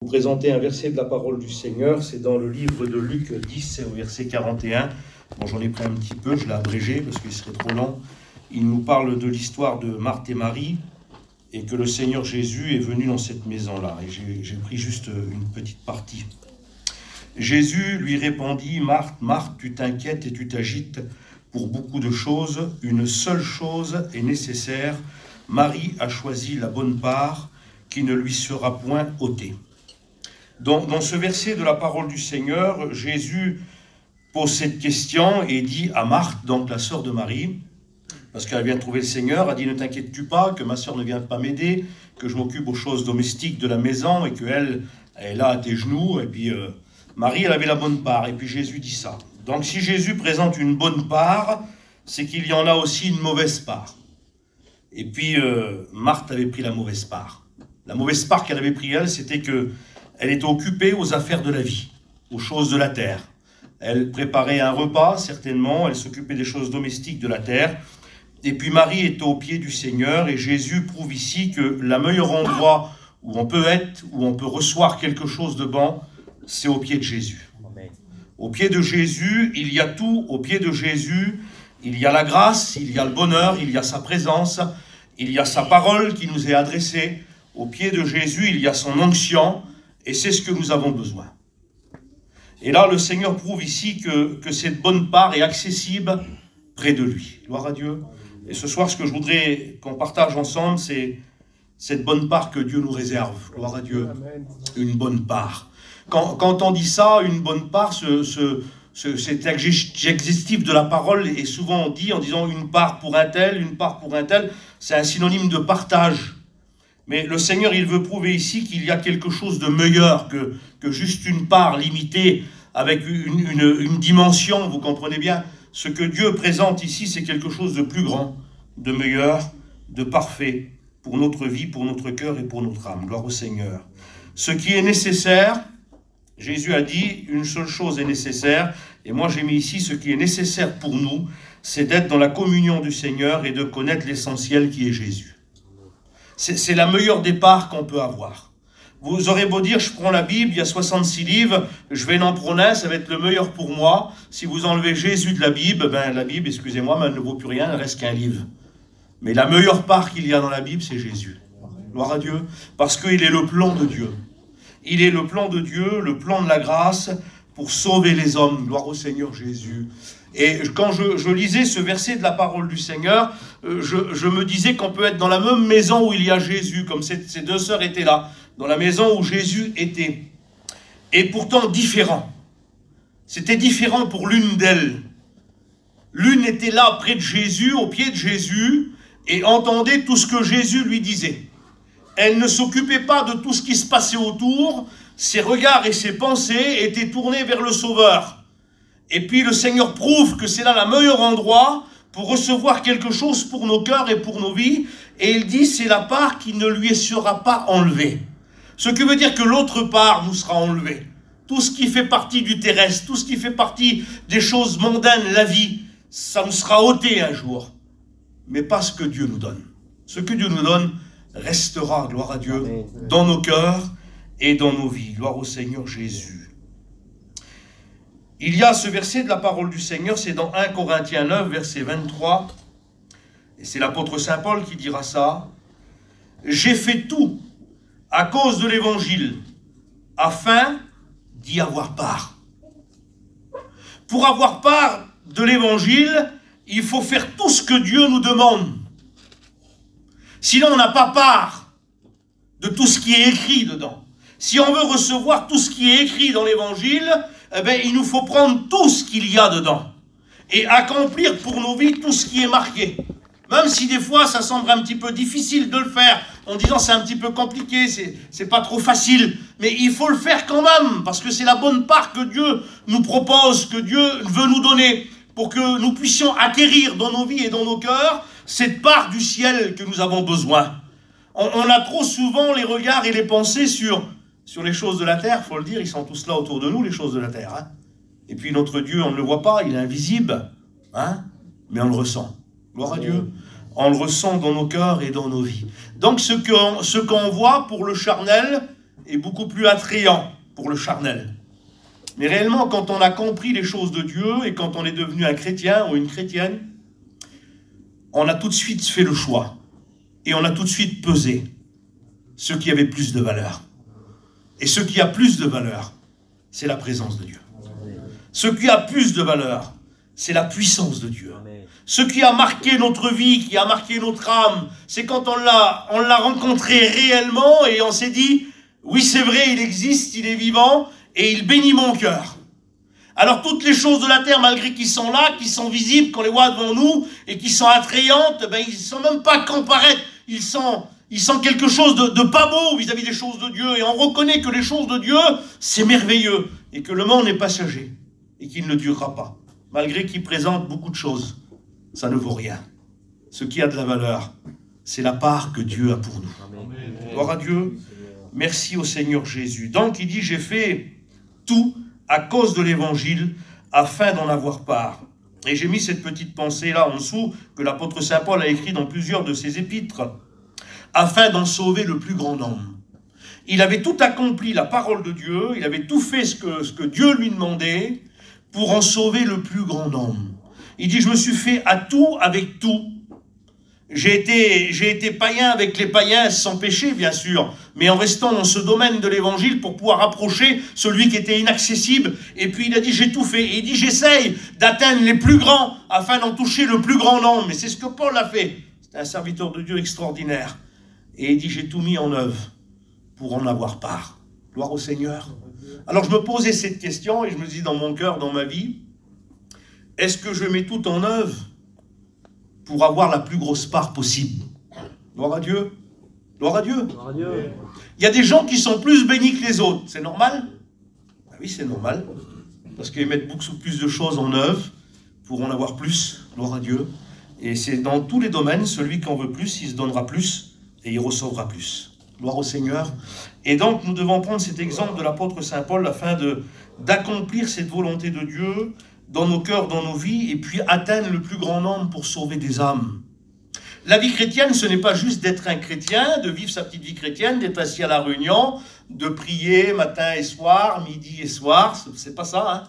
Vous présenter un verset de la parole du Seigneur, c'est dans le livre de Luc 10, c'est au verset 41. Bon, j'en ai pris un petit peu, je l'ai abrégé parce qu'il serait trop long. Il nous parle de l'histoire de Marthe et Marie et que le Seigneur Jésus est venu dans cette maison-là. Et j'ai pris juste une petite partie. Jésus lui répondit, « Marthe, Marthe, tu t'inquiètes et tu t'agites pour beaucoup de choses. Une seule chose est nécessaire. Marie a choisi la bonne part qui ne lui sera point ôtée. » Dans ce verset de la parole du Seigneur, Jésus pose cette question et dit à Marthe, donc la sœur de Marie, parce qu'elle vient trouver le Seigneur, a dit « Ne t'inquiètes-tu pas que ma sœur ne vient pas m'aider, que je m'occupe aux choses domestiques de la maison et qu'elle est là à tes genoux. » Et puis Marie, elle avait la bonne part. Et puis Jésus dit ça. Donc si Jésus présente une bonne part, c'est qu'il y en a aussi une mauvaise part. Et puis Marthe avait pris la mauvaise part. La mauvaise part qu'elle avait pris, elle, c'était que elle était occupée aux affaires de la vie, aux choses de la terre. Elle préparait un repas, certainement, elle s'occupait des choses domestiques de la terre. Et puis Marie était au pied du Seigneur, et Jésus prouve ici que le meilleur endroit où on peut être, où on peut recevoir quelque chose de bon, c'est au pied de Jésus. Au pied de Jésus, il y a tout. Au pied de Jésus, il y a la grâce, il y a le bonheur, il y a sa présence, il y a sa parole qui nous est adressée. Au pied de Jésus, il y a son onction. Et c'est ce que nous avons besoin. Et là, le Seigneur prouve ici que cette bonne part est accessible près de lui. Gloire à Dieu. Et ce soir, ce que je voudrais qu'on partage ensemble, c'est cette bonne part que Dieu nous réserve. Gloire à Dieu. Une bonne part. Quand on dit ça, une bonne part, cet adjectif de la parole est souvent dit en disant une part pour un tel, une part pour un tel. C'est un synonyme de partage. Mais le Seigneur, il veut prouver ici qu'il y a quelque chose de meilleur que juste une part limitée avec une dimension, vous comprenez bien. Ce que Dieu présente ici, c'est quelque chose de plus grand, de meilleur, de parfait pour notre vie, pour notre cœur et pour notre âme. Gloire au Seigneur. Ce qui est nécessaire, Jésus a dit, une seule chose est nécessaire, et moi j'ai mis ici ce qui est nécessaire pour nous, c'est d'être dans la communion du Seigneur et de connaître l'essentiel qui est Jésus. C'est la meilleure des parts qu'on peut avoir. Vous aurez beau dire, je prends la Bible, il y a 66 livres, je vais en prendre un, ça va être le meilleur pour moi. Si vous enlevez Jésus de la Bible, ben la Bible, excusez-moi, mais elle ne vaut plus rien, elle reste qu'un livre. Mais la meilleure part qu'il y a dans la Bible, c'est Jésus. Gloire à Dieu, parce qu'il est le plan de Dieu. Il est le plan de Dieu, le plan de la grâce pour sauver les hommes. Gloire au Seigneur Jésus. Et quand je lisais ce verset de la parole du Seigneur, je me disais qu'on peut être dans la même maison où il y a Jésus, comme ces deux sœurs étaient là, dans la maison où Jésus était. Et pourtant différent. C'était différent pour l'une d'elles. L'une était là près de Jésus, au pied de Jésus, et entendait tout ce que Jésus lui disait. Elle ne s'occupait pas de tout ce qui se passait autour, ses regards et ses pensées étaient tournés vers le Sauveur. Et puis le Seigneur prouve que c'est là le meilleur endroit pour recevoir quelque chose pour nos cœurs et pour nos vies. Et il dit, c'est la part qui ne lui sera pas enlevée. Ce qui veut dire que l'autre part nous sera enlevée. Tout ce qui fait partie du terrestre, tout ce qui fait partie des choses mondaines, la vie, ça nous sera ôté un jour. Mais pas ce que Dieu nous donne. Ce que Dieu nous donne restera, gloire à Dieu, dans nos cœurs et dans nos vies. Gloire au Seigneur Jésus. Il y a ce verset de la parole du Seigneur, c'est dans 1 Corinthiens 9, verset 23. Et c'est l'apôtre Saint Paul qui dira ça. « J'ai fait tout à cause de l'évangile, afin d'y avoir part. » Pour avoir part de l'évangile, il faut faire tout ce que Dieu nous demande. Sinon, on n'a pas part de tout ce qui est écrit dedans. Si on veut recevoir tout ce qui est écrit dans l'évangile, eh bien, il nous faut prendre tout ce qu'il y a dedans et accomplir pour nos vies tout ce qui est marqué. Même si des fois, ça semble un petit peu difficile de le faire, en disant c'est un petit peu compliqué, c'est pas trop facile, mais il faut le faire quand même, parce que c'est la bonne part que Dieu nous propose, que Dieu veut nous donner, pour que nous puissions acquérir dans nos vies et dans nos cœurs cette part du ciel que nous avons besoin. On a trop souvent les regards et les pensées sur les choses de la terre, il faut le dire, ils sont tous là autour de nous, les choses de la terre. Hein. Et puis notre Dieu, on ne le voit pas, il est invisible, hein, mais on le ressent. Gloire à Dieu. On le ressent dans nos cœurs et dans nos vies. Donc ce qu'on voit pour le charnel, est beaucoup plus attrayant pour le charnel. Mais réellement, quand on a compris les choses de Dieu et quand on est devenu un chrétien ou une chrétienne, on a tout de suite fait le choix. Et on a tout de suite pesé ce qui avait plus de valeur. Et ce qui a plus de valeur, c'est la présence de Dieu. Ce qui a plus de valeur, c'est la puissance de Dieu. Ce qui a marqué notre vie, qui a marqué notre âme, c'est quand on l'a rencontré réellement et on s'est dit, oui c'est vrai, il existe, il est vivant et il bénit mon cœur. Alors toutes les choses de la terre, malgré qu'ils sont là, qui sont visibles, qu'on les voit devant nous et qui sont attrayantes, ben, ils ne sont même pas comparaître. Ils sont quelque chose de pas beau vis-à-vis des choses de Dieu. Et on reconnaît que les choses de Dieu, c'est merveilleux. Et que le monde est passager. Et qu'il ne durera pas. Malgré qu'il présente beaucoup de choses, ça ne vaut rien. Ce qui a de la valeur, c'est la part que Dieu a pour nous. Amen. Gloire à Dieu. Merci au Seigneur Jésus. Donc il dit, j'ai fait tout à cause de l'évangile, afin d'en avoir part. Et j'ai mis cette petite pensée là en dessous, que l'apôtre Saint Paul a écrit dans plusieurs de ses épîtres, afin d'en sauver le plus grand nombre. Il avait tout accompli, la parole de Dieu, il avait tout fait ce que Dieu lui demandait, pour en sauver le plus grand nombre. Il dit, je me suis fait à tout avec tout. J'ai été païen avec les païens sans péché, bien sûr, mais en restant dans ce domaine de l'évangile pour pouvoir approcher celui qui était inaccessible. Et puis il a dit, j'ai tout fait. Et il dit, j'essaye d'atteindre les plus grands afin d'en toucher le plus grand nombre. Mais c'est ce que Paul a fait. C'est un serviteur de Dieu extraordinaire. Et il dit, j'ai tout mis en œuvre pour en avoir part. Gloire au Seigneur. Alors je me posais cette question et je me dis dans mon cœur, dans ma vie, est-ce que je mets tout en œuvre pour avoir la plus grosse part possible? Gloire à Dieu. Gloire à Dieu. Gloire à Dieu. Il y a des gens qui sont plus bénis que les autres. C'est normal? Ben oui, c'est normal. Parce qu'ils mettent beaucoup plus de choses en œuvre pour en avoir plus. Gloire à Dieu. Et c'est dans tous les domaines, celui qui en veut plus, il se donnera plus et il recevra plus. Gloire au Seigneur. Et donc, nous devons prendre cet exemple de l'apôtre Saint Paul afin d'accomplir cette volonté de Dieu dans nos cœurs, dans nos vies, et puis atteindre le plus grand nombre pour sauver des âmes. La vie chrétienne, ce n'est pas juste d'être un chrétien, de vivre sa petite vie chrétienne, d'être assis à la réunion, de prier matin et soir, midi et soir, c'est pas ça. Hein.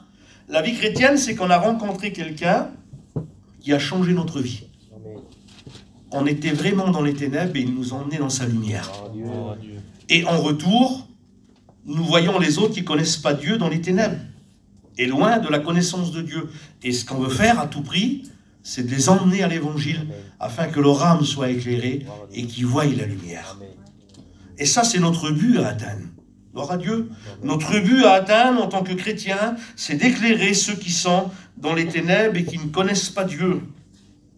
La vie chrétienne, c'est qu'on a rencontré quelqu'un qui a changé notre vie. On était vraiment dans les ténèbres et il nous a emmenés dans sa lumière. Et en retour, nous voyons les autres qui ne connaissent pas Dieu dans les ténèbres. Et loin de la connaissance de Dieu. Et ce qu'on veut faire à tout prix, c'est de les emmener à l'évangile, afin que leur âme soit éclairée et qu'ils voient la lumière. Et ça, c'est notre but à atteindre. Gloire à Dieu. Notre but à atteindre en tant que chrétien, c'est d'éclairer ceux qui sont dans les ténèbres et qui ne connaissent pas Dieu.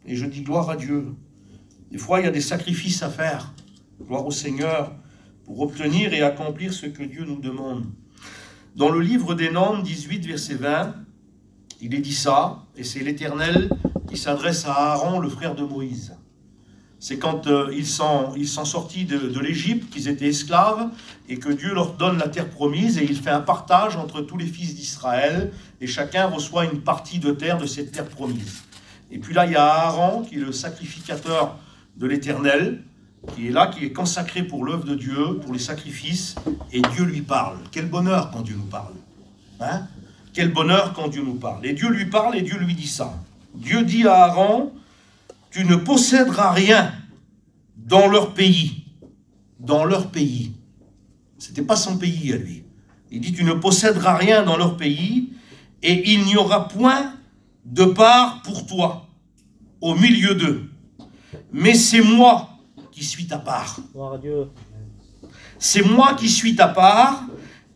Et je dis gloire à Dieu. Des fois, il y a des sacrifices à faire. Gloire au Seigneur, pour obtenir et accomplir ce que Dieu nous demande. Dans le livre des Nombres 18, verset 20, il est dit ça, et c'est l'Éternel qui s'adresse à Aaron, le frère de Moïse. C'est quand ils sont sortis de l'Égypte, qu'ils étaient esclaves, et que Dieu leur donne la terre promise, et il fait un partage entre tous les fils d'Israël, et chacun reçoit une partie de terre de cette terre promise. Et puis là, il y a Aaron, qui est le sacrificateur de l'Éternel, qui est là, qui est consacré pour l'œuvre de Dieu, pour les sacrifices, et Dieu lui parle. Quel bonheur quand Dieu nous parle. Hein? Quel bonheur quand Dieu nous parle. Et Dieu lui parle et Dieu lui dit ça. Dieu dit à Aaron, tu ne posséderas rien dans leur pays. Dans leur pays. C'était pas son pays à lui. Il dit, tu ne posséderas rien dans leur pays, et il n'y aura point de part pour toi au milieu d'eux. Mais c'est moi qui suis ta part. C'est moi qui suis ta part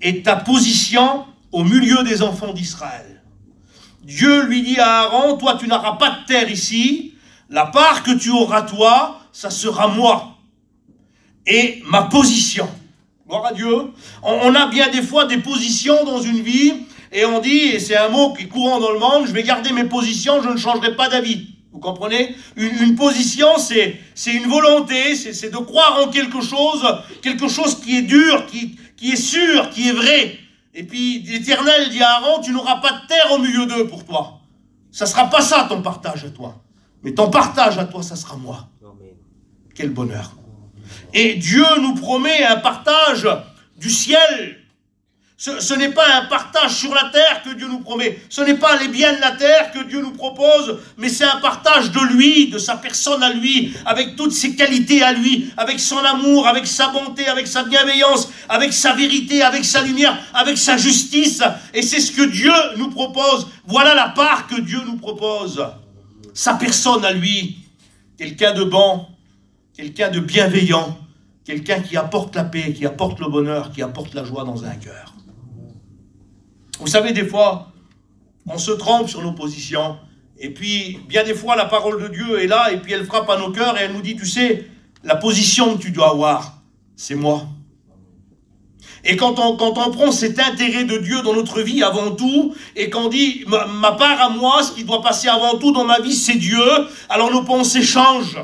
et ta position au milieu des enfants d'Israël. Dieu lui dit à Aaron, toi tu n'auras pas de terre ici, la part que tu auras toi, ça sera moi. Et ma position. Gloire à Dieu. On a bien des fois des positions dans une vie et on dit, et c'est un mot qui est courant dans le monde, je vais garder mes positions, je ne changerai pas d'avis. Vous comprenez? Une position, c'est une volonté, c'est de croire en quelque chose qui est dur, qui est sûr, qui est vrai. Et puis l'Éternel dit à Aaron, tu n'auras pas de terre au milieu d'eux pour toi. Ça ne sera pas ça ton partage à toi. Mais ton partage à toi, ça sera moi. Amen. Quel bonheur. Et Dieu nous promet un partage du ciel. Ce n'est pas un partage sur la terre que Dieu nous promet. Ce n'est pas les biens de la terre que Dieu nous propose, mais c'est un partage de lui, de sa personne à lui, avec toutes ses qualités à lui, avec son amour, avec sa bonté, avec sa bienveillance, avec sa vérité, avec sa lumière, avec sa justice. Et c'est ce que Dieu nous propose. Voilà la part que Dieu nous propose. Sa personne à lui. Quelqu'un de bon, quelqu'un de bienveillant, quelqu'un qui apporte la paix, qui apporte le bonheur, qui apporte la joie dans un cœur. Vous savez, des fois, on se trompe sur nos positions. Et puis, bien des fois, la parole de Dieu est là, et puis elle frappe à nos cœurs, et elle nous dit, tu sais, la position que tu dois avoir, c'est moi. Et quand on prend cet intérêt de Dieu dans notre vie avant tout, et qu'on dit, ma part à moi, ce qui doit passer avant tout dans ma vie, c'est Dieu, alors nos pensées changent.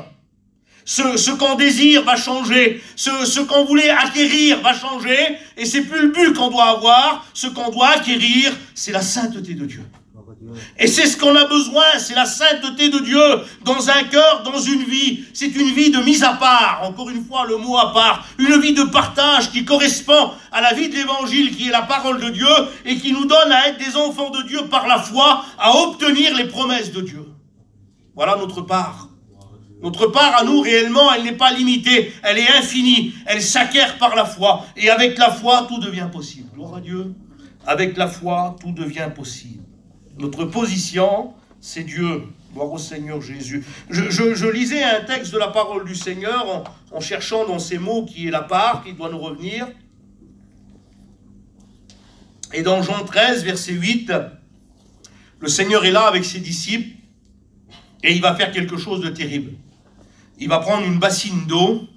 Ce qu'on désire va changer. Ce qu'on voulait acquérir va changer. Et c'est plus le but qu'on doit avoir. Ce qu'on doit acquérir, c'est la sainteté de Dieu. Et c'est ce qu'on a besoin. C'est la sainteté de Dieu dans un cœur, dans une vie. C'est une vie de mise à part. Encore une fois, le mot à part. Une vie de partage qui correspond à la vie de l'évangile qui est la parole de Dieu et qui nous donne à être des enfants de Dieu par la foi, à obtenir les promesses de Dieu. Voilà notre part. Notre part à nous, réellement, elle n'est pas limitée, elle est infinie, elle s'acquiert par la foi. Et avec la foi, tout devient possible. Gloire à Dieu. Avec la foi, tout devient possible. Notre position, c'est Dieu. Gloire au Seigneur Jésus. Je lisais un texte de la parole du Seigneur en cherchant dans ces mots qui est la part, qui doit nous revenir. Et dans Jean 13, verset 8, le Seigneur est là avec ses disciples et il va faire quelque chose de terrible. Il va prendre une bassine d'eau,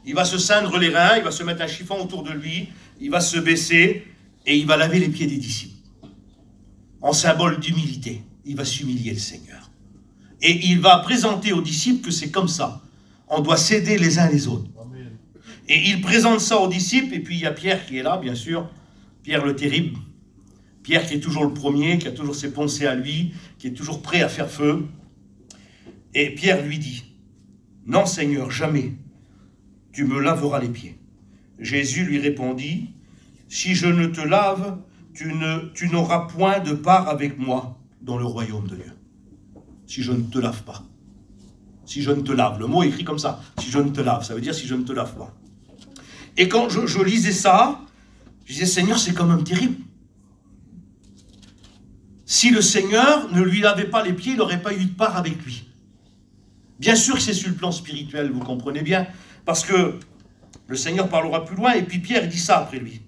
il va se ceindre les reins, il va se mettre un chiffon autour de lui, il va se baisser et il va laver les pieds des disciples. En symbole d'humilité, il va s'humilier le Seigneur. Et il va présenter aux disciples que c'est comme ça. On doit s'aider les uns les autres. Amen. Et il présente ça aux disciples, et puis il y a Pierre qui est là, bien sûr, Pierre le terrible. Pierre qui est toujours le premier, qui a toujours ses pensées à lui, qui est toujours prêt à faire feu. Et Pierre lui dit, « Non, Seigneur, jamais, tu me laveras les pieds. » Jésus lui répondit, « Si je ne te lave, tu n'auras point de part avec moi dans le royaume de Dieu. » Si je ne te lave pas. Si je ne te lave. Le mot est écrit comme ça. Si je ne te lave, ça veut dire si je ne te lave pas. Et quand je lisais ça, je disais, Seigneur, c'est quand même terrible. Si le Seigneur ne lui lavait pas les pieds, il n'aurait pas eu de part avec lui. Bien sûr que c'est sur le plan spirituel, vous comprenez bien, parce que le Seigneur parlera plus loin, et puis Pierre dit ça après lui.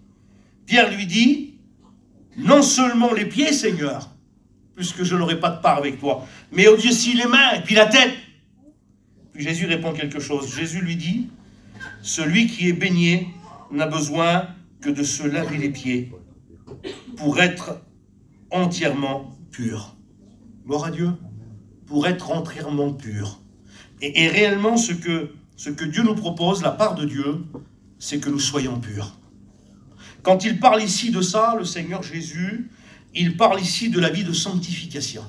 Pierre lui dit, non seulement les pieds, Seigneur, puisque je n'aurai pas de part avec toi, mais aussi les mains, et puis la tête. Puis Jésus répond quelque chose. Jésus lui dit, celui qui est baigné n'a besoin que de se laver les pieds pour être entièrement pur. Gloire à Dieu. Pour être entièrement pur. Et réellement, ce que Dieu nous propose, la part de Dieu, c'est que nous soyons purs. Quand il parle ici de ça, le Seigneur Jésus, il parle ici de la vie de sanctification.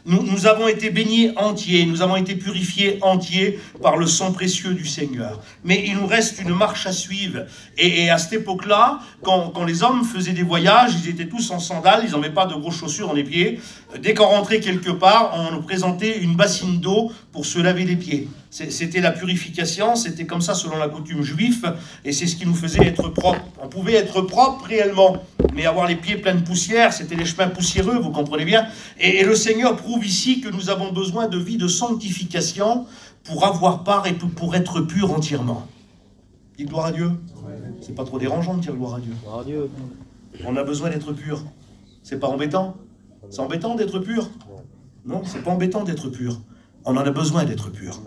Nous avons été baignés entiers, nous avons été purifiés entiers par le sang précieux du Seigneur. Mais il nous reste une marche à suivre. Et à cette époque-là, quand les hommes faisaient des voyages, ils étaient tous en sandales, ils n'avaient pas de grosses chaussures dans les pieds. Dès qu'on rentrait quelque part, on nous présentait une bassine d'eau pour se laver les pieds. C'était la purification, c'était comme ça selon la coutume juive, et c'est ce qui nous faisait être propre. On pouvait être propre réellement, mais avoir les pieds pleins de poussière, c'était les chemins poussiéreux, vous comprenez bien. Et le Seigneur prouve ici que nous avons besoin de vie de sanctification pour avoir part et pour être pur entièrement. Dites gloire à Dieu. C'est pas trop dérangeant de dire gloire à Dieu. Gloire à Dieu. On a besoin d'être pur. C'est pas embêtant. C'est embêtant d'être pur? Non, c'est pas embêtant d'être pur. On en a besoin d'être pur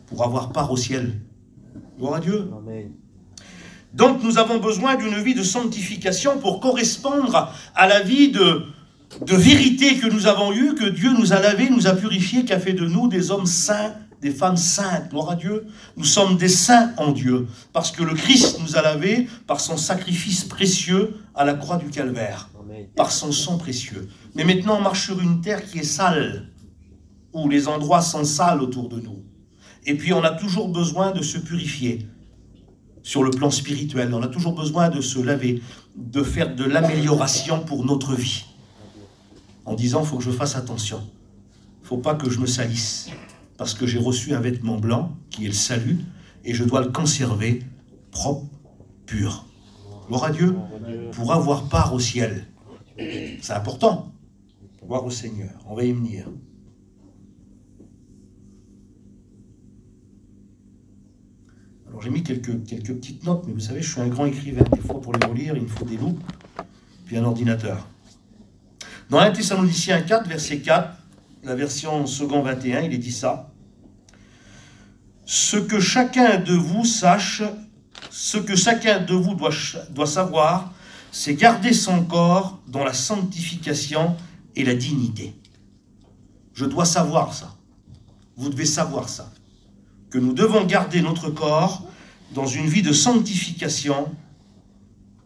pour avoir part au ciel. Gloire à Dieu. Amen. Donc nous avons besoin d'une vie de sanctification pour correspondre à la vie de vérité que nous avons eue, que Dieu nous a lavé, nous a purifié, qui a fait de nous des hommes saints, des femmes saintes. Gloire à Dieu. Nous sommes des saints en Dieu, parce que le Christ nous a lavés par son sacrifice précieux à la croix du Calvaire, par son sang précieux. Mais maintenant on marche sur une terre qui est sale, où les endroits sont sales autour de nous. Et puis on a toujours besoin de se purifier. sur le plan spirituel. On a toujours besoin de se laver, de faire de l'amélioration pour notre vie. En disant, il faut que je fasse attention. Il ne faut pas que je me salisse. Parce que j'ai reçu un vêtement blanc, qui est le salut, et je dois le conserver propre, pur. Gloire à Dieu, pour avoir part au ciel. C'est important. Gloire au Seigneur. On va y venir. Alors j'ai mis quelques petites notes, mais vous savez, je suis un grand écrivain. Des fois, pour les relire, il me faut des loupes, puis un ordinateur. Dans 1 Thessaloniciens 4, verset 4, la version second 21, il est dit ça. Ce que chacun de vous sache, ce que chacun de vous doit savoir, c'est garder son corps dans la sanctification et la dignité. Je dois savoir ça. Vous devez savoir ça. Que nous devons garder notre corps dans une vie de sanctification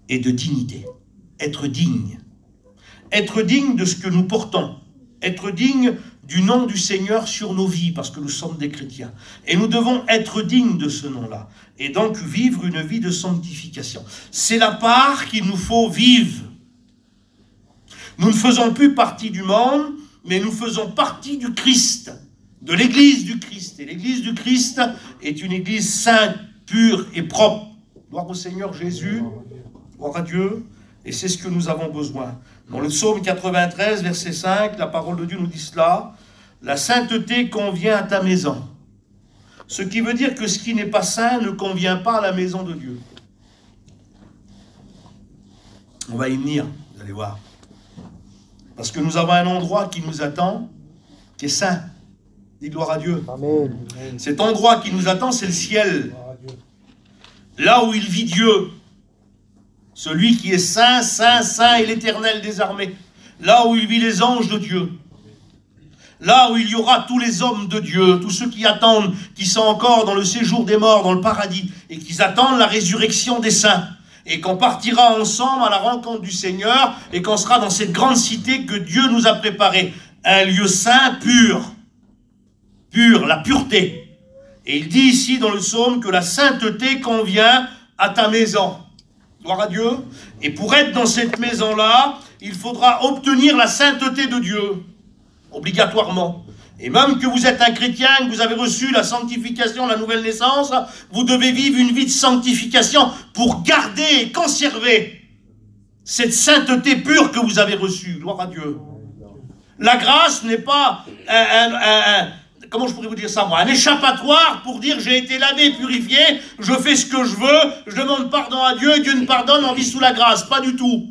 et de dignité. Être digne. Être digne de ce que nous portons. Être digne du nom du Seigneur sur nos vies, parce que nous sommes des chrétiens. Et nous devons être dignes de ce nom-là. Et donc vivre une vie de sanctification. C'est la part qu'il nous faut vivre. Nous ne faisons plus partie du monde, mais nous faisons partie du Christ, de l'Église du Christ. Et l'Église du Christ est une Église sainte, pure et propre. Gloire au Seigneur Jésus, gloire à Dieu, et c'est ce que nous avons besoin. Dans le psaume 93, verset 5, la parole de Dieu nous dit cela, « La sainteté convient à ta maison ». Ce qui veut dire que ce qui n'est pas saint ne convient pas à la maison de Dieu. On va y venir, vous allez voir. Parce que nous avons un endroit qui nous attend, qui est saint. Dis gloire à Dieu. Amen. Cet endroit qui nous attend, c'est le ciel. Là où il vit Dieu. Celui qui est saint, saint, saint et l'Éternel des armées. Là où il vit les anges de Dieu. Là où il y aura tous les hommes de Dieu, tous ceux qui attendent, qui sont encore dans le séjour des morts, dans le paradis, et qui attendent la résurrection des saints. Et qu'on partira ensemble à la rencontre du Seigneur, et qu'on sera dans cette grande cité que Dieu nous a préparée. Un lieu saint, pur. Pur, la pureté. Et il dit ici dans le psaume que la sainteté convient à ta maison. Gloire à Dieu. Et pour être dans cette maison-là, il faudra obtenir la sainteté de Dieu. Obligatoirement. Et même que vous êtes un chrétien, que vous avez reçu la sanctification, la nouvelle naissance, vous devez vivre une vie de sanctification pour garder et conserver cette sainteté pure que vous avez reçue. Gloire à Dieu. La grâce n'est pas comment je pourrais vous dire ça moi, un échappatoire pour dire j'ai été lavé, purifié, je fais ce que je veux, je demande pardon à Dieu et Dieu nous pardonne, on vit sous la grâce. Pas du tout.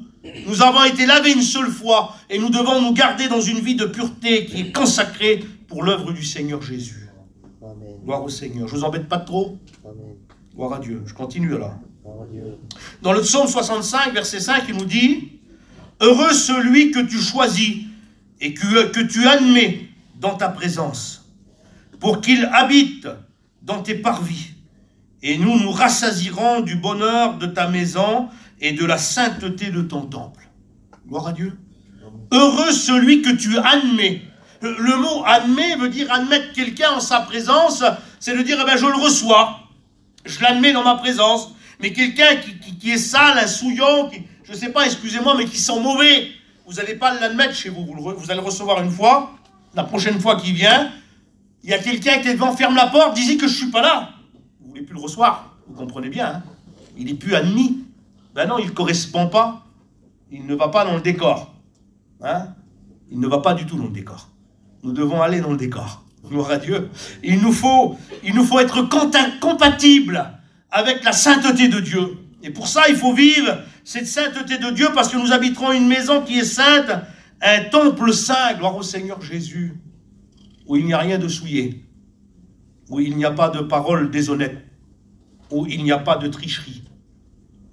Nous avons été lavés une seule fois et nous devons nous garder dans une vie de pureté qui est consacrée pour l'œuvre du Seigneur Jésus. Amen. Gloire au Seigneur. Je vous embête pas trop. Amen. Gloire à Dieu. Je continue alors. Gloire à Dieu. Dans le psaume 65, verset 5, il nous dit « Heureux celui que tu choisis et que tu admets dans ta présence, pour qu'il habite dans tes parvis. Et nous nous rassasierons du bonheur de ta maison et de la sainteté de ton temple. » Gloire à Dieu. Heureux celui que tu admets. Le mot admet veut dire admettre quelqu'un en sa présence, c'est de dire eh ben, je le reçois, je l'admets dans ma présence. Mais quelqu'un qui est sale, un souillon, qui, je ne sais pas, excusez-moi, mais qui sent mauvais, vous n'allez pas l'admettre chez vous. Vous allez le recevoir une fois, la prochaine fois qu'il vient, il y a quelqu'un qui est devant, ferme la porte, disait que je ne suis pas là. Vous ne voulez plus le recevoir, vous comprenez bien. Hein, il n'est plus admis. Ben non, il ne correspond pas. Il ne va pas dans le décor. Hein, il ne va pas du tout dans le décor. Nous devons aller dans le décor. Gloire à Dieu. Il nous faut être compatible avec la sainteté de Dieu. Et pour ça, il faut vivre cette sainteté de Dieu parce que nous habiterons une maison qui est sainte, un temple saint, gloire au Seigneur Jésus, où il n'y a rien de souillé, où il n'y a pas de paroles déshonnêtes, où il n'y a pas de tricherie,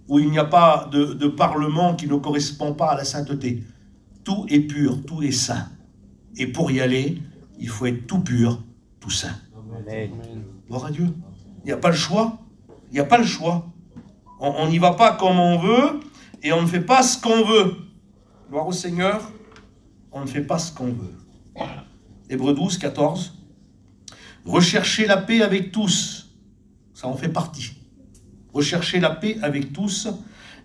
où il n'y a pas de parlement qui ne correspond pas à la sainteté. Tout est pur, tout est saint. Et pour y aller, il faut être tout pur, tout saint. Amen. Gloire à Dieu. Il n'y a pas le choix. Il n'y a pas le choix. On n'y va pas comme on veut et on ne fait pas ce qu'on veut. Gloire au Seigneur. On ne fait pas ce qu'on veut. Hébreux 12, 14. Recherchez la paix avec tous. Ça en fait partie. Recherchez la paix avec tous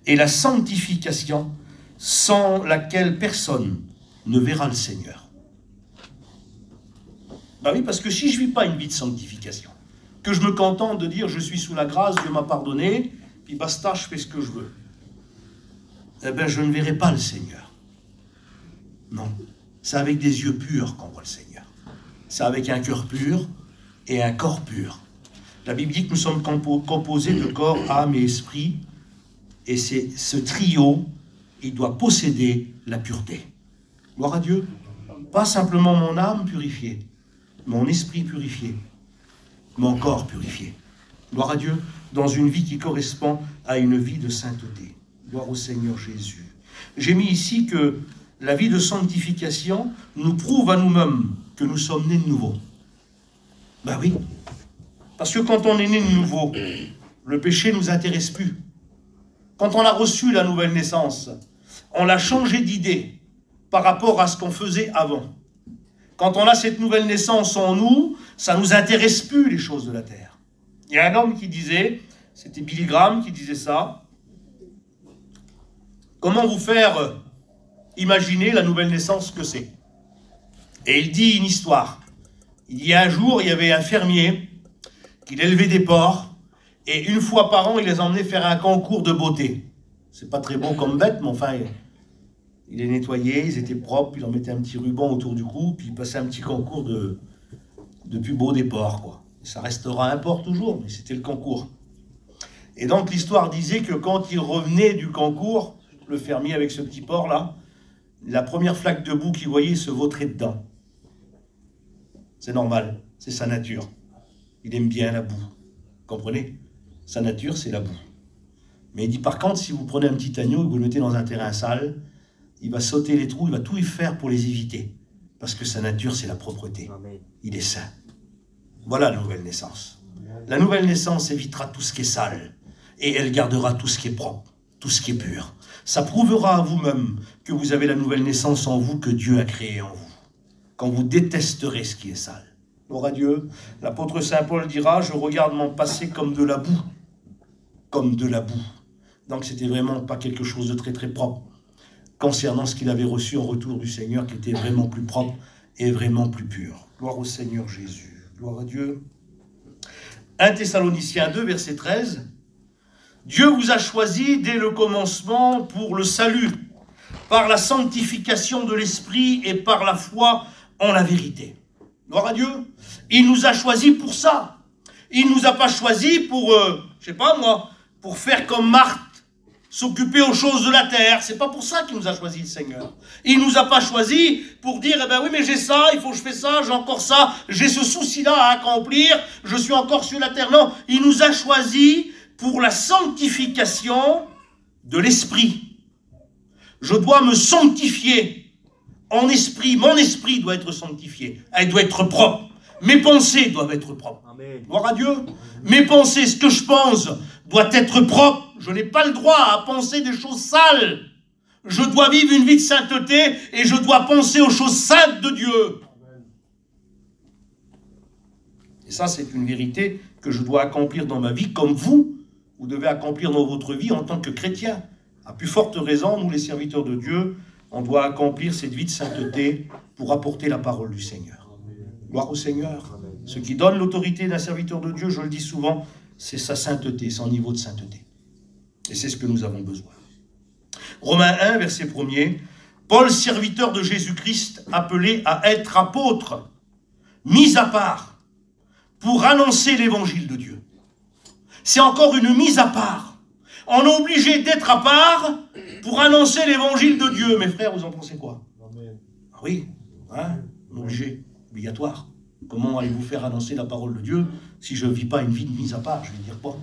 et la sanctification sans laquelle personne ne verra le Seigneur. Ben oui, parce que si je ne vis pas une vie de sanctification, que je me contente de dire je suis sous la grâce, Dieu m'a pardonné, puis basta, je fais ce que je veux, eh bien je ne verrai pas le Seigneur. Non, c'est avec des yeux purs qu'on voit le Seigneur. C'est avec un cœur pur et un corps pur. La Bible dit que nous sommes composés de corps, âme et esprit, et c'est ce trio, il doit posséder la pureté. Gloire à Dieu. Pas simplement mon âme purifiée, mon esprit purifié, mon corps purifié. Gloire à Dieu, dans une vie qui correspond à une vie de sainteté. Gloire au Seigneur Jésus. J'ai mis ici que la vie de sanctification nous prouve à nous-mêmes que nous sommes nés de nouveau. Ben oui. Parce que quand on est né de nouveau, le péché ne nous intéresse plus. Quand on a reçu la nouvelle naissance, on l'a changé d'idée par rapport à ce qu'on faisait avant. Quand on a cette nouvelle naissance en nous, ça ne nous intéresse plus les choses de la terre. Il y a un homme qui disait, c'était Billy Graham qui disait ça, comment vous faire imaginer la nouvelle naissance que c'est? Et il dit une histoire. Il y a un jour, il y avait un fermier qui élevait des porcs, et une fois par an, il les emmenait faire un concours de beauté. C'est pas très bon comme bête, mais enfin, il les nettoyait, ils étaient propres, puis il en mettait un petit ruban autour du cou, puis il passait un petit concours de plus beau des porcs, quoi. Et ça restera un porc toujours, mais c'était le concours. Et donc l'histoire disait que quand il revenait du concours, le fermier avec ce petit porc-là, la première flaque de boue qu'il voyait, il se vautrait dedans. C'est normal, c'est sa nature. Il aime bien la boue. Comprenez? Sa nature, c'est la boue. Mais il dit, par contre, si vous prenez un petit agneau et vous le mettez dans un terrain sale, il va sauter les trous, il va tout y faire pour les éviter. Parce que sa nature, c'est la propreté. Il est saint. Voilà la nouvelle naissance. La nouvelle naissance évitera tout ce qui est sale. Et elle gardera tout ce qui est propre, tout ce qui est pur. Ça prouvera à vous-même que vous avez la nouvelle naissance en vous que Dieu a créée en vous. Quand vous détesterez ce qui est sale. Gloire à Dieu. L'apôtre Saint Paul dira, je regarde mon passé comme de la boue. Comme de la boue. Donc c'était vraiment pas quelque chose de très très propre. Concernant ce qu'il avait reçu en retour du Seigneur, qui était vraiment plus propre et vraiment plus pur. Gloire au Seigneur Jésus. Gloire à Dieu. 1 Thessaloniciens 2, verset 13. Dieu vous a choisi dès le commencement pour le salut, par la sanctification de l'esprit et par la foi en la vérité. Gloire à Dieu. Il nous a choisis pour ça. Il ne nous a pas choisis pour, je sais pas moi, pour faire comme Marthe, s'occuper aux choses de la terre. C'est pas pour ça qu'il nous a choisis, le Seigneur. Il nous a pas choisis pour dire, eh ben oui, mais j'ai ça, il faut que je fasse ça, j'ai encore ça, j'ai ce souci-là à accomplir, je suis encore sur la terre. Non, il nous a choisis pour la sanctification de l'esprit. Je dois me sanctifier en esprit. Mon esprit doit être sanctifié. Elle doit être propre. Mes pensées doivent être propres. Amen. Gloire à Dieu. Mes pensées, ce que je pense, doit être propre. Je n'ai pas le droit à penser des choses sales. Je dois vivre une vie de sainteté et je dois penser aux choses saintes de Dieu. Amen. Et ça, c'est une vérité que je dois accomplir dans ma vie, comme vous devez accomplir dans votre vie en tant que chrétien. À plus forte raison, nous les serviteurs de Dieu, on doit accomplir cette vie de sainteté pour apporter la parole du Seigneur. Gloire au Seigneur. Ce qui donne l'autorité d'un serviteur de Dieu, je le dis souvent, c'est sa sainteté, son niveau de sainteté. Et c'est ce que nous avons besoin. Romains 1, verset 1er. Paul, serviteur de Jésus-Christ, appelé à être apôtre, mis à part, pour annoncer l'évangile de Dieu. C'est encore une mise à part. On est obligé d'être à part pour annoncer l'évangile de Dieu. Mes frères, vous en pensez quoi? Amen. Ah oui, hein? On est obligé, obligatoire. Comment allez-vous faire annoncer la parole de Dieu si je ne vis pas une vie de mise à part? Je vais dire quoi?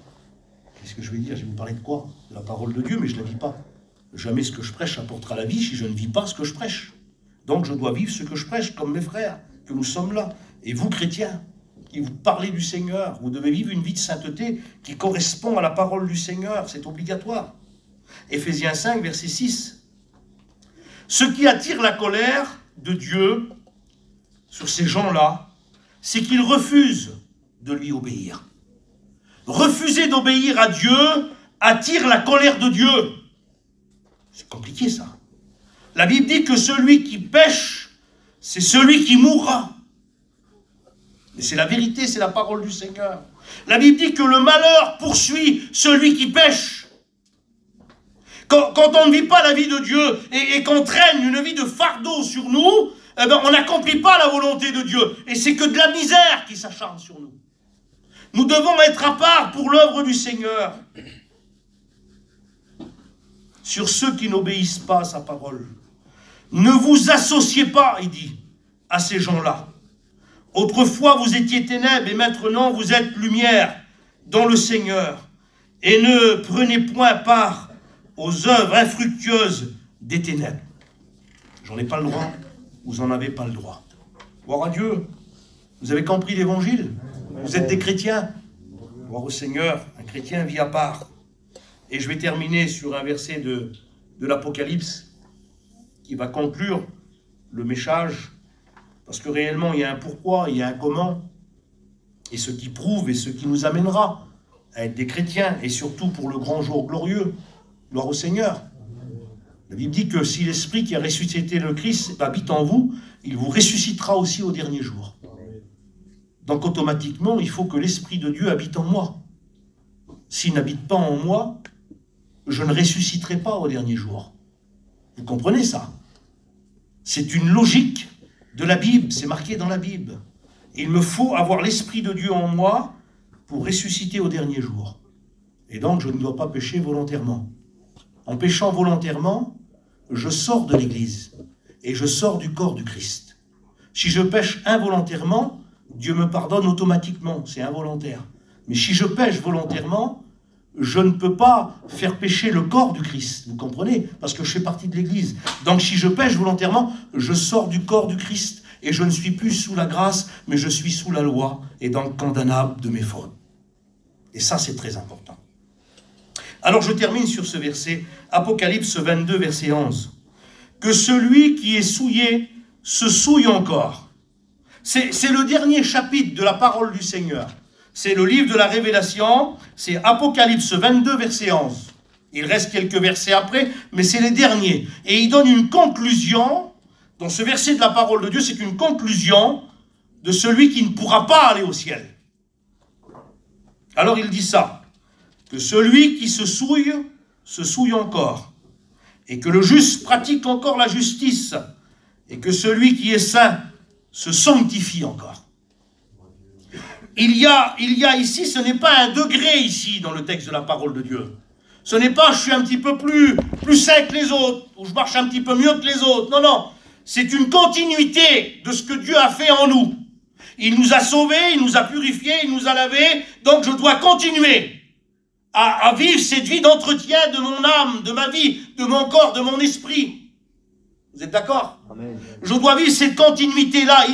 Qu'est-ce que je vais dire? Je vais vous parler de quoi? De la parole de Dieu, mais je ne la vis pas. Jamais ce que je prêche apportera la vie si je ne vis pas ce que je prêche. Donc je dois vivre ce que je prêche, comme mes frères, que nous sommes là. Et vous, chrétiens, qui vous parlez du Seigneur, vous devez vivre une vie de sainteté qui correspond à la parole du Seigneur. C'est obligatoire. Éphésiens 5, verset 6. Ce qui attire la colère de Dieu sur ces gens-là, c'est qu'ils refusent de lui obéir. Refuser d'obéir à Dieu attire la colère de Dieu. C'est compliqué ça. La Bible dit que celui qui pêche, c'est celui qui mourra. Mais c'est la vérité, c'est la parole du Seigneur. La Bible dit que le malheur poursuit celui qui pêche. Quand on ne vit pas la vie de Dieu et qu'on traîne une vie de fardeau sur nous, eh ben, on n'accomplit pas la volonté de Dieu. Et c'est que de la misère qui s'acharne sur nous. Nous devons être à part pour l'œuvre du Seigneur. Sur ceux qui n'obéissent pas à sa parole. Ne vous associez pas, il dit, à ces gens-là. Autrefois, vous étiez ténèbres et maintenant, vous êtes lumière dans le Seigneur. Et ne prenez point part aux œuvres infructueuses des ténèbres. J'en ai pas le droit, vous n'en avez pas le droit. Gloire à Dieu. Vous avez compris l'évangile? Vous êtes des chrétiens. Gloire au Seigneur, un chrétien vit à part. Et je vais terminer sur un verset de l'Apocalypse qui va conclure le message. Parce que réellement, il y a un pourquoi, il y a un comment. Et ce qui prouve et ce qui nous amènera à être des chrétiens. Et surtout pour le grand jour glorieux. Gloire au Seigneur. La Bible dit que si l'Esprit qui a ressuscité le Christ habite en vous, il vous ressuscitera aussi au dernier jour. Donc automatiquement, il faut que l'Esprit de Dieu habite en moi. S'il n'habite pas en moi, je ne ressusciterai pas au dernier jour. Vous comprenez ça? C'est une logique de la Bible, c'est marqué dans la Bible. Il me faut avoir l'Esprit de Dieu en moi pour ressusciter au dernier jour. Et donc je ne dois pas pécher volontairement. En péchant volontairement, je sors de l'Église et je sors du corps du Christ. Si je pêche involontairement, Dieu me pardonne automatiquement, c'est involontaire. Mais si je pêche volontairement, je ne peux pas faire pécher le corps du Christ, vous comprenez? Parce que je fais partie de l'Église. Donc si je pêche volontairement, je sors du corps du Christ et je ne suis plus sous la grâce, mais je suis sous la loi et donc condamnable de mes fautes. Et ça, c'est très important. Alors je termine sur ce verset, Apocalypse 22, verset 11. Que celui qui est souillé se souille encore. C'est le dernier chapitre de la parole du Seigneur. C'est le livre de la Révélation, c'est Apocalypse 22, verset 11. Il reste quelques versets après, mais c'est les derniers. Et il donne une conclusion, dans ce verset de la parole de Dieu, c'est une conclusion de celui qui ne pourra pas aller au ciel. Alors il dit ça, que celui qui se souille encore, et que le juste pratique encore la justice, et que celui qui est saint se sanctifie encore. Il y a ici, ce n'est pas un degré ici dans le texte de la parole de Dieu. Ce n'est pas je suis un petit peu plus saint que les autres, ou je marche un petit peu mieux que les autres. Non, non. C'est une continuité de ce que Dieu a fait en nous. Il nous a sauvés, il nous a purifiés, il nous a lavés. Donc je dois continuer à vivre cette vie d'entretien de mon âme, de ma vie, de mon corps, de mon esprit. Vous êtes d'accord? Amen. Je dois vivre cette continuité-là.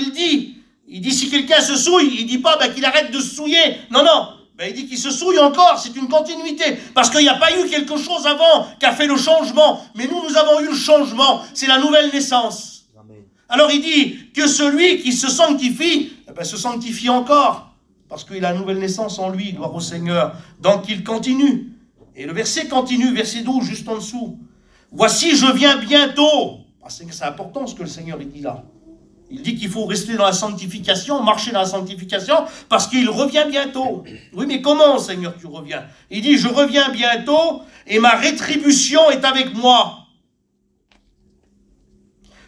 Il dit si quelqu'un se souille, il ne dit pas qu'il arrête de se souiller. Non, non. Il dit qu'il se souille encore, c'est une continuité. Parce qu'il n'y a pas eu quelque chose avant qui a fait le changement. Mais nous avons eu le changement. C'est la nouvelle naissance. Amen. Alors il dit que celui qui se sanctifie, se sanctifie encore. Parce qu'il a une nouvelle naissance en lui, gloire au Seigneur. Donc il continue. Et le verset continue, verset 12, juste en dessous. Voici, je viens bientôt. C'est important ce que le Seigneur dit là. Il dit qu'il faut rester dans la sanctification, marcher dans la sanctification, parce qu'il revient bientôt. Oui, mais comment, Seigneur, tu reviens? Il dit, je reviens bientôt, et ma rétribution est avec moi.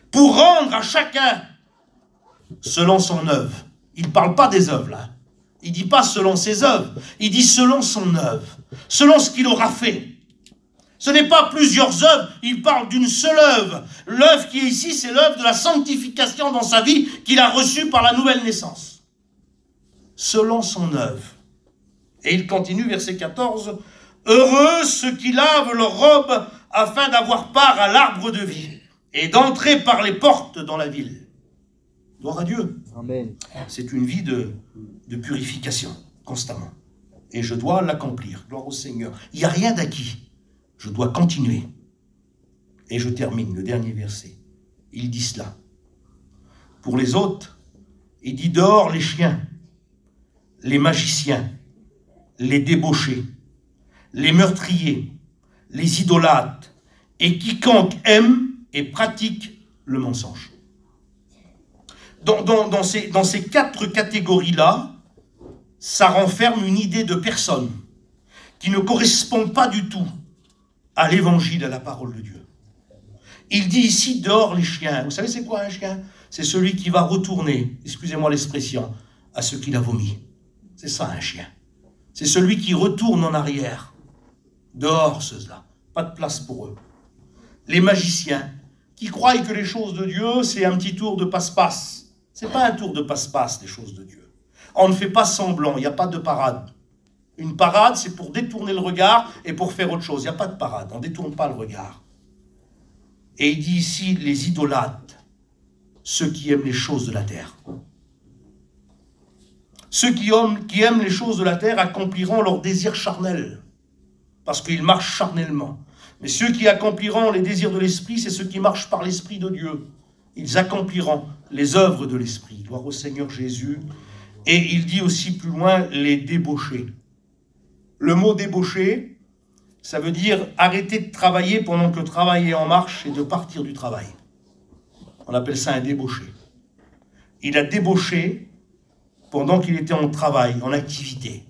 Pour rendre à chacun selon son œuvre. Il ne parle pas des œuvres, là. Il ne dit pas selon ses œuvres. Il dit selon son œuvre. Selon ce qu'il aura fait. Ce n'est pas plusieurs œuvres, il parle d'une seule œuvre. L'œuvre qui est ici, c'est l'œuvre de la sanctification dans sa vie qu'il a reçue par la nouvelle naissance. Selon son œuvre. Et il continue, verset 14. Heureux ceux qui lavent leurs robes afin d'avoir part à l'arbre de vie et d'entrer par les portes dans la ville. Gloire à Dieu. Amen. C'est une vie de purification, constamment. Et je dois l'accomplir. Gloire au Seigneur. Il n'y a rien d'acquis. Je dois continuer. Et je termine le dernier verset. Il dit cela. Pour les autres, il dit dehors les chiens, les magiciens, les débauchés, les meurtriers, les idolâtres, et quiconque aime et pratique le mensonge. Dans ces 4 catégories-là, ça renferme une idée de personne qui ne correspond pas du tout à l'évangile, à la parole de Dieu. Il dit ici, dehors les chiens. Vous savez c'est quoi un chien? C'est celui qui va retourner, excusez-moi l'expression, à ce qu'il a vomi. C'est ça un chien. C'est celui qui retourne en arrière. Dehors ceux-là. Pas de place pour eux. Les magiciens, qui croient que les choses de Dieu, c'est un petit tour de passe-passe. C'est pas un tour de passe-passe, les choses de Dieu. On ne fait pas semblant, il n'y a pas de parade. Une parade, c'est pour détourner le regard et pour faire autre chose. Il n'y a pas de parade, on ne détourne pas le regard. Et il dit ici, les idolâtres, ceux qui aiment les choses de la terre. Ceux qui aiment les choses de la terre accompliront leurs désirs charnels, parce qu'ils marchent charnellement. Mais ceux qui accompliront les désirs de l'esprit, c'est ceux qui marchent par l'esprit de Dieu. Ils accompliront les œuvres de l'esprit. Gloire au Seigneur Jésus. Et il dit aussi plus loin, les débauchés. Le mot débauché, ça veut dire arrêter de travailler pendant que le travail est en marche et de partir du travail. On appelle ça un débauché. Il a débauché pendant qu'il était en travail, en activité.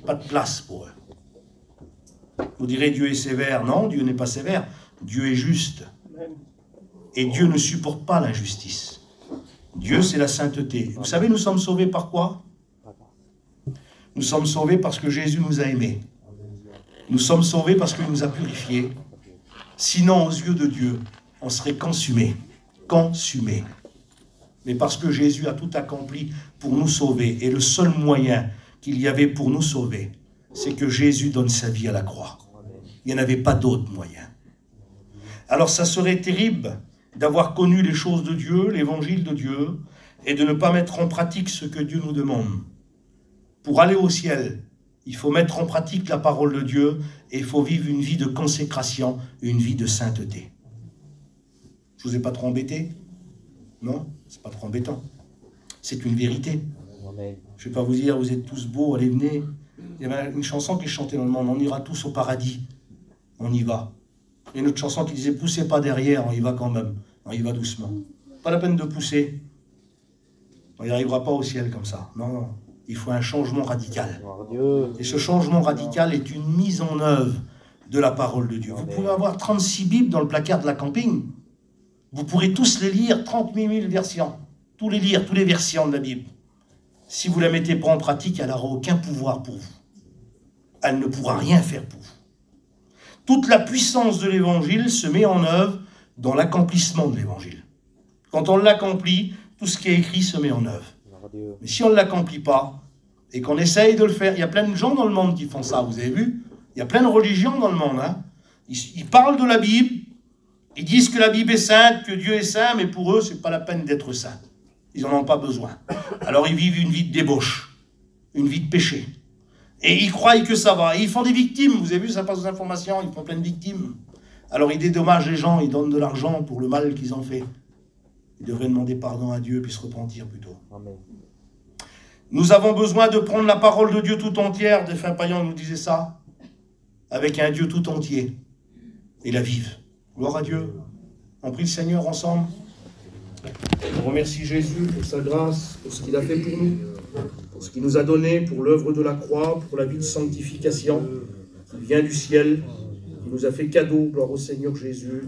Pas de place pour eux. Vous direz Dieu est sévère. Non, Dieu n'est pas sévère. Dieu est juste. Et Dieu ne supporte pas l'injustice. Dieu, c'est la sainteté. Vous savez, nous sommes sauvés par quoi? Nous sommes sauvés parce que Jésus nous a aimés. Nous sommes sauvés parce qu'il nous a purifiés. Sinon, aux yeux de Dieu, on serait consumés. Consumés. Mais parce que Jésus a tout accompli pour nous sauver, et le seul moyen qu'il y avait pour nous sauver, c'est que Jésus donne sa vie à la croix. Il n'y en avait pas d'autre moyen. Alors ça serait terrible d'avoir connu les choses de Dieu, l'évangile de Dieu, et de ne pas mettre en pratique ce que Dieu nous demande. Pour aller au ciel, il faut mettre en pratique la parole de Dieu, et il faut vivre une vie de consécration, une vie de sainteté. Je vous ai pas trop embêté? Non, c'est pas trop embêtant. C'est une vérité. Je ne vais pas vous dire, vous êtes tous beaux, allez, venez. Il y avait une chanson qui chantait dans le monde, on ira tous au paradis. On y va. Il y a une autre chanson qui disait, poussez pas derrière, on y va quand même. On y va doucement. Pas la peine de pousser. On n'y arrivera pas au ciel comme ça. Non, non. Il faut un changement radical. Et ce changement radical est une mise en œuvre de la parole de Dieu. Vous pouvez avoir 36 Bibles dans le placard de la camping. Vous pourrez tous les lire, 30 000 versions. Tous les lire, tous les versions de la Bible. Si vous ne la mettez pas en pratique, elle n'aura aucun pouvoir pour vous. Elle ne pourra rien faire pour vous. Toute la puissance de l'Évangile se met en œuvre dans l'accomplissement de l'Évangile. Quand on l'accomplit, tout ce qui est écrit se met en œuvre. Mais si on ne l'accomplit pas, et qu'on essaye de le faire, il y a plein de gens dans le monde qui font ça, vous avez vu? Il y a plein de religions dans le monde. Hein? Ils parlent de la Bible, ils disent que la Bible est sainte, que Dieu est saint, mais pour eux, ce n'est pas la peine d'être saint. Ils n'en ont pas besoin. Alors ils vivent une vie de débauche, une vie de péché. Et ils croient que ça va. Et ils font des victimes. Vous avez vu, ça passe aux informations, ils font plein de victimes. Alors ils dédommagent les gens, ils donnent de l'argent pour le mal qu'ils ont fait. Ils devraient demander pardon à Dieu, puis se repentir plutôt. Amen. Nous avons besoin de prendre la parole de Dieu tout entière. Défunt Payan nous disait ça. Avec un Dieu tout entier. Et la vivre. Gloire à Dieu. On prie le Seigneur ensemble. On remercie Jésus pour sa grâce, pour ce qu'il a fait pour nous, pour ce qu'il nous a donné, pour l'œuvre de la croix, pour la vie de sanctification qui vient du ciel. Il nous a fait cadeau. Gloire au Seigneur Jésus.